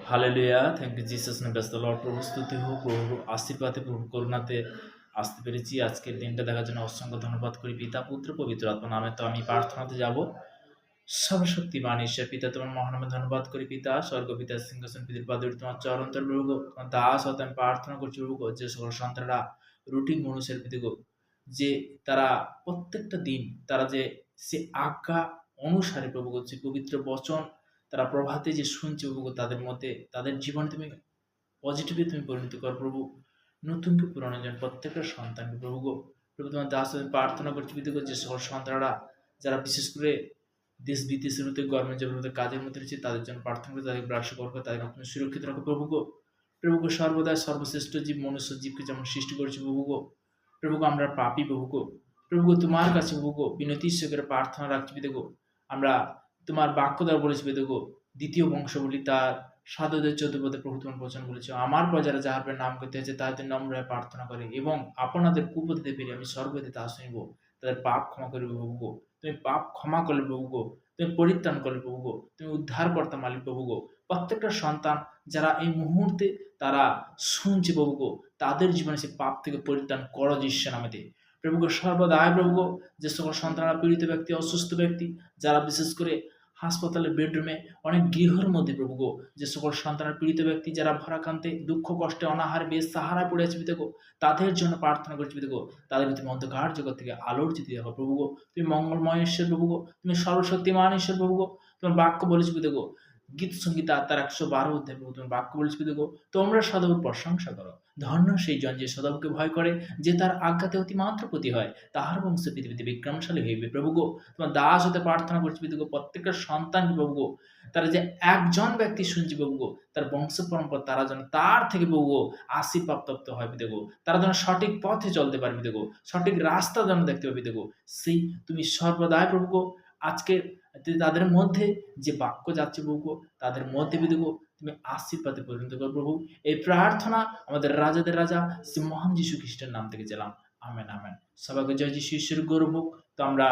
Hallelujah. Thank you Jesus name. Bless the Lord. প্রভু স্তুতি হোক, প্রভুর আশীর্বাদে, প্রভুর করুণাতে আসতে পেরেছি। আজকের দিনটা দেখার জন্য অসংখ্য ধন্যবাদ করি পিতা, পুত্র, পবিত্র আত্মা নামে। তো আমি প্রার্থনাতে যাব। সর্বশক্তিমান ঈশ্বর পিতা, তোমার মহানামে ধন্যবাদ করি পিতা। স্বর্গ পিতা সিংহাসন পিতার পাদে তোমার চরন্তর প্রভু গো, তোমার দাস হতে আমি প্রার্থনা করছি প্রভু গো, যে সকল সন্তানরা রুটিন মানুষের পিতা গো, যে তারা প্রত্যেকটা দিন তারা যে সে আজ্ঞা অনুসারে প্রভু গো, যে পবিত্র বচন তারা প্রভাতে যে শুনছে প্রভু গো, তাদের মধ্যে তাদের জীবনে তুমি পজিটিভলি তুমি পরিণত কর প্রভু। নতুনকে পুরানো জন প্রত্যেকটা সন্তানকে প্রভু গো, প্রভু তোমার দাস আমি প্রার্থনা করছি পিতা গো, যে সকল সন্তানরা যারা বিশেষ করে দেশ বিদেশের মধ্যে গভর্নমেন্ট জবের মধ্যে কাজের মধ্যে রয়েছে, তাদের জন্য প্রার্থনা করে তাদের ব্রাশ করবো, তাদেরকে তুমি সুরক্ষিত রাখো প্রভু গো। প্রভু গো, সর্বদা সর্বশ্রেষ্ঠ জীব মনুষ্য জীবকে যেমন সৃষ্টি করেছে প্রভু গো, প্রভু গো আমরা পাপী প্রভু গো, প্রভু গো তোমার কাছে প্রভু গো বিনতি করে প্রার্থনা রাখছি পিতা গো। আমরা তোমার বাক্য দ্বারা বলেছি পিতা গো, দ্বিতীয় বংশাবলী তার ৭ অধ্যায় ১৪ পদে প্রভু তোমার বচন বলেছে, আমার প্রজারা যাহার নাম করতে হয়েছে তাদের নম্র হয়ে প্রার্থনা করে এবং আপনাদের কুপতিতে ফিরে আমি স্বর্গ হইতে তা শুনিব, তাদের পাপ ক্ষমা করিবে প্রভু গো। তুমি পাপ ক্ষমা করলে প্রভু গো, তুমি পরিত্রাণ করলে প্রভু গো, তুমি উদ্ধার কর্তা মালিক প্রভু গো। প্রত্যেকটা সন্তান যারা এই মুহূর্তে তারা শুনছে প্রভু গো, তাদের জীবনে সে পাপ থেকে পরিত্রাণ করো যিশু নামেতে। প্রভু গো, সর্বদাই প্রভু গো, যে সকল সন্তানরা পীড়িত ব্যক্তি, অসুস্থ ব্যক্তি, যারা বিশেষ করে হাসপাতালে বেডরুমে, অনেক গৃহের মধ্যে প্রভু গো, যে সকল সন্তানের পীড়িত ব্যক্তি যারা ভরাক্রান্তে দুঃখ কষ্টে অনাহার বেসাহারায় পড়ে আছে পিতা গো, তাদের জন্য প্রার্থনা করছি পিতা গো। তাদেরকে তুমি অন্ধকার জগৎ থেকে আলোর জ্যোতি দেখো প্রভু গো। তুমি মঙ্গলময় ঈশ্বর প্রভু গো, তুমি সর্বশক্তিমান ঈশ্বর প্রভু গো। তোমার বাক্য বলেছি পিতা গো, গীত সংগীতা তার ১১২ অধ্যায় প্রভু তোমার বাক্য বলেছি পিতা গো, তোমরা সদবের প্রশংসা করো। ধন্য সেই জন যে সদবকে ভয় করে, যে তার আজ্ঞাতে অতিমাত্র প্রতি হয়, তাহার বংশ পৃথিবীতে বিক্রমশালী হইবে প্রভু গো। তোমার দাস হতে প্রার্থনা করছি পিতা গো, প্রত্যেকটা সন্তান প্রভু গো, তারা যে একজন ব্যক্তি শুনছি প্রভু গো, তার বংশ পরম্পরা তারা যেন তার থেকে প্রভু গো আশীর্বাদ প্রাপ্ত হয় পিতা গো। তারা যেন সঠিক পথে চলতে পারে পিতা গো, সঠিক রাস্তা যেন দেখতে পাবে পিতা গো। সেই তুমি সর্বদাই প্রভু গো আজকের তাদের মধ্যে যে বাক্য যাচ্ছে প্রভু গো, তাদের মধ্যে পিতা গো তুমি আশীর্বাদে পরিণত করো প্রভু। এই প্রার্থনা আমাদের রাজাদের রাজা শ্রী মহান যীশু খ্রিস্টের নাম থেকে গেলাম। Amen amen. সবাইকে জয় যীশু ঈশ্বরের গৌরব হোক। তো আমরা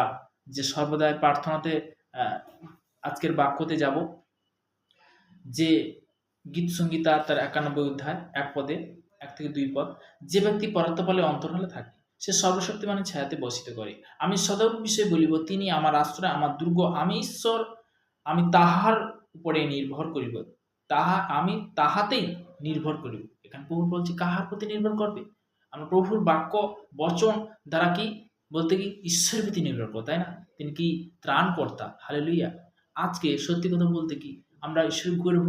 যে সর্বদাই প্রার্থনাতে আজকের বাক্যতে যাব, যে গীত সংগীতা তার ৯১ অধ্যায় ১ পদে ১ থেকে ২ পদ, যে ব্যক্তি পরাত্মপালে অন্তরালে থাকে সে সর্বশক্তিমানের ছায়াতে বসিত করে। আমি সদর বিষয়ে বলিব, তিনি আমার আশ্রয়, আমার দুর্গ, আমি ঈশ্বর, আমি তাহার উপরে নির্ভর করিব, আমি তাহাতেই নির্ভর করিব। এখানে প্রভু বলছে কাহার প্রতি নির্ভর করবে? আমরা প্রভুর বাক্য বচন দ্বারা কি বলতে কি ঈশ্বরের প্রতি নির্ভর করব, তাই না? তিনি কি ত্রাণকর্তা। হালেলুয়া। আজকে সত্যি কথা বলতে কি আমরা ঈশ্বর করব,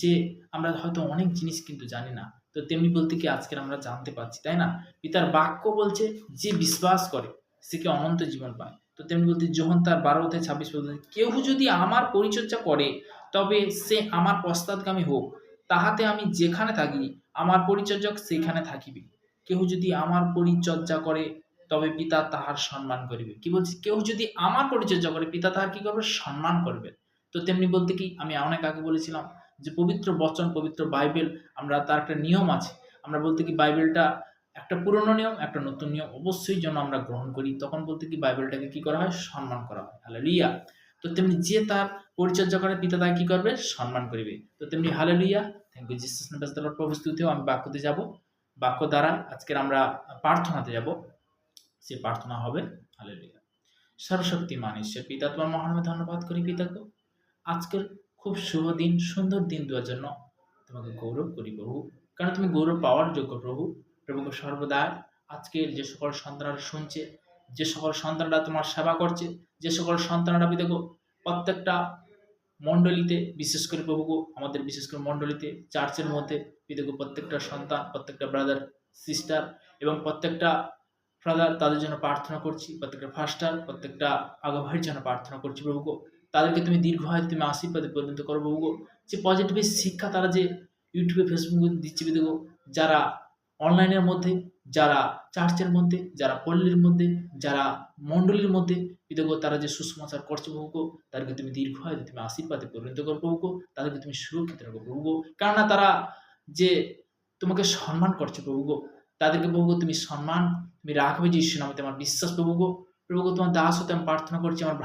যে আমরা হয়তো অনেক জিনিস কিন্তু জানি না, তো তেমনি বলতে কি আজকের আমরা জানতে পারছি, তাই না? পিতার বাক্য বলছে যে বিশ্বাস করে সে কি অনন্ত জীবন পায়। তো তেমনি বলতে যোহন তার ১২ অধ্যায় ২৬ পদ, কেউ যদি আমার পরিচর্যা করে তবে সে আমার পশ্চাৎগামী হোক, তাহাতে আমি যেখানে থাকি আমার পরিচর্যক সেখানে থাকিবে। কেউ যদি আমার পরিচর্যা করে তবে পিতা তাহার সম্মান করিবে। কি বলছি? কেউ যদি আমার পরিচর্যা করে পিতা তাহার কি করবে? সম্মান করবে। তো তেমনি বলতে কি আমি অনেক আগে বলেছিলাম যে পবিত্র বচন, পবিত্র বাইবেল, আমরা তার একটা নিয়ম আছে। আমরা বলতে কি বাইবেলটা একটা পুরনো নিয়ম, একটা নতুন নিয়ম অবশ্যই যেন আমরা গ্রহণ করি। তখন বলতে কি বাইবেলটাকে কি করা হয়? সম্মান করা হয়। হালেলুয়া। তো তেমনি যে তার পরিচর্যা করে পিতা তাকে কি করবে? সম্মান করিবে। তো তেমনি hallelujah. Thank you Jesus name. Praise the Lord. প্রভু স্তুতিও। আমি বাক্যতে যাব। বাক্য দ্বারা আজকের আমরা প্রার্থনাতে যাব। সে প্রার্থনা হবে। হালেলুয়া। সর্বশক্তিমান ঈশ্বর পিতা, তোমার মহানামে ধন্যবাদ করি পিতাকে। আজকের খুব শুভ দিন, সুন্দর দিন দেওয়ার জন্য তোমাকে গৌরব করি প্রভু, কারণ তুমি গৌরব পাওয়ার যোগ্য প্রভু। প্রভুকে সর্বদা আজকের যে সকল সন্তানরা শুনছে, যে সকল সন্তানরা তোমার সেবা করছে, যে সকল সন্তানরা পিতাগো প্রত্যেকটা মণ্ডলীতে, বিশেষ করে প্রভুগো আমাদের বিশেষ করে মণ্ডলীতে চার্চের মধ্যে পিতাগো প্রত্যেকটা সন্তান, প্রত্যেকটা ব্রাদার সিস্টার এবং প্রত্যেকটা ফাদার তাদের জন্য প্রার্থনা করছি, প্রত্যেকটা ফাস্টার, প্রত্যেকটা আগাভাইয়ের জন্য প্রার্থনা করছি প্রভুগো। তাদেরকে তুমি দীর্ঘায়ু তুমি আশীর্বাদে পরিণত করো প্রভুগো। যে পজিটিভ শিক্ষা তারা যে ইউটিউবে ফেসবুকে দিচ্ছে পিতাগো, যারা অনলাইনের মধ্যে, যারা চার্চের মধ্যে, যারা পল্লীর মধ্যে, যারা মণ্ডলীর মধ্যে পিতাগো তারা যে সুসমাচার করছে প্রভুগো, তাদেরকে তুমি দীর্ঘায়ু তুমি আশীর্বাদে পরিণত করো প্রভুগো। তাদেরকে তুমি সুরক্ষিত রাখো প্রভুগো, কেননা তারা যে তোমাকে সম্মান করছে প্রভুগো, তাদেরকে প্রভুগো তুমি সম্মান তুমি রাখবে যিশু নামে আমার বিশ্বাস প্রভুগো। প্রভুগো তোমার দাস হতে আমি প্রার্থনা করছি আমার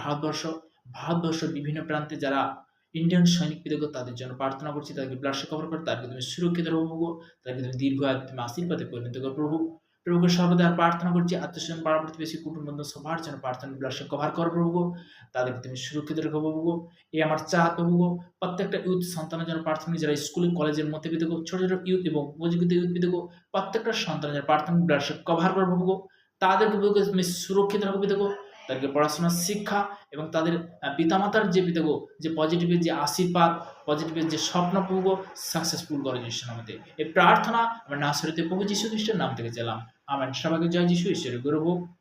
ভারতবর্ষের বিভিন্ন প্রান্তে যারা ইন্ডিয়ান সৈনিক বিদেগো তাদের জন্য প্রার্থনা করছি, তাদেরকে ব্লাডে কভার করো, তাদেরকে তুমি সুরক্ষিত রাখো প্রভু, তাদেরকে তুমি দীর্ঘায়ু তুমি আশীর্বাদে পরিণত করো প্রভু। প্রভুকে সর্বদা প্রার্থনা করছি, আত্মীয়-স্বজন পাড়া প্রতিবেশী কুটুম্ব বন্ধু সবার জন্য প্রার্থনা ব্লাডে কভার করো প্রভু, তাদেরকে তুমি সুরক্ষিত রাখো প্রভু। এই আমার চাহত প্রভু, প্রত্যেকটা ইউথ সন্তানের জন্য প্রার্থনা, যারা স্কুলে কলেজের মধ্যে বিদেগো ছোট ছোট ইউথ এবং উপযোগিত ইউথ বিদেগো প্রত্যেকটা সন্তানের জন্য প্রার্থনা ব্লাডে কভার করো প্রভু, তাদেরকে তুমি সুরক্ষিত রাখো বিদেগো, তাদেরকে পড়াশোনার শিক্ষা এবং তাদের পিতামাতার যে বিদেগো যে পজিটিভের যে আশীর্বাদ, পজিটিভের যে স্বপ্ন প্রভু সাকসেসফুল করে যিশু নামে। এই প্রার্থনা আমরা নাসরিতে প্রভু যীশু খ্রিস্টের নাম থেকে চাইলাম, আমেন। সবাইকে জয় যীশু, ঈশ্বরের গৌরব হোক।